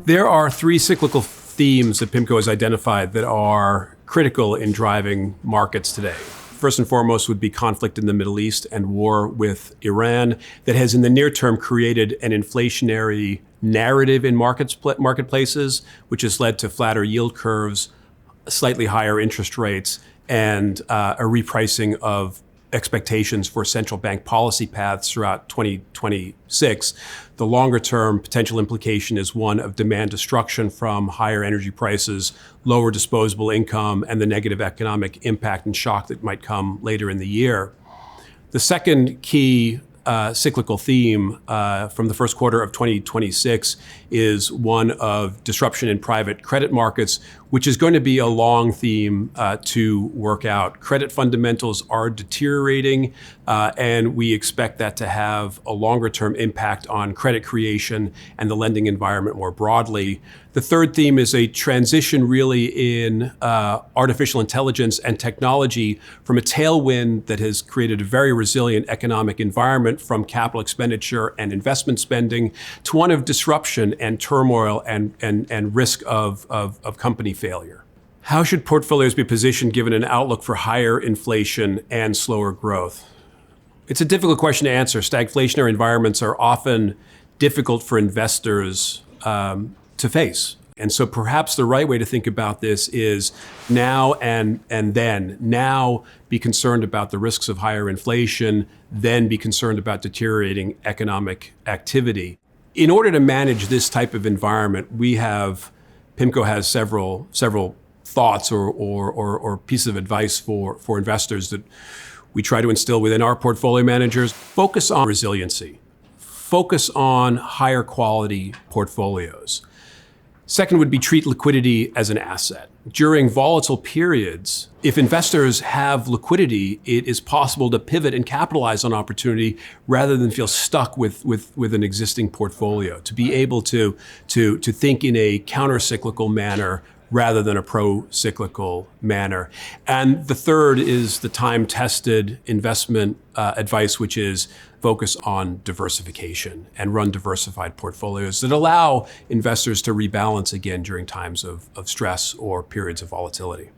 There are three cyclical themes that PIMCO has identified that are critical in driving markets today. First and foremost would be conflict in the Middle East and war with Iran that has in the near term created an inflationary narrative in marketplaces, which has led to flatter yield curves, slightly higher interest rates, and a repricing of expectations for central bank policy paths throughout 2026. The longer term potential implication is one of demand destruction from higher energy prices, lower disposable income, and the negative economic impact and shock that might come later in the year. The second key cyclical theme from the first quarter of 2026 is one of disruption in private credit markets, which is going to be a long theme to work out. Credit fundamentals are deteriorating, and we expect that to have a longer term impact on credit creation and the lending environment more broadly. The third theme is a transition really in artificial intelligence and technology from a tailwind that has created a very resilient economic environment from capital expenditure and investment spending to one of disruption and turmoil and risk of company failure. How should portfolios be positioned given an outlook for higher inflation and slower growth? It's a difficult question to answer. Stagflationary environments are often difficult for investors to face. And so perhaps the right way to think about this is now and then. Now be concerned about the risks of higher inflation, then be concerned about deteriorating economic activity. In order to manage this type of environment, PIMCO has several thoughts or pieces of advice for investors that we try to instill within our portfolio managers. Focus on resiliency. Focus on higher quality portfolios. Second would be treat liquidity as an asset. During volatile periods, if investors have liquidity, it is possible to pivot and capitalize on opportunity rather than feel stuck with an existing portfolio, to be able to think in a counter-cyclical manner rather than a pro-cyclical manner. And the third is the time-tested investment advice, which is focus on diversification and run diversified portfolios that allow investors to rebalance again during times of stress or periods of volatility.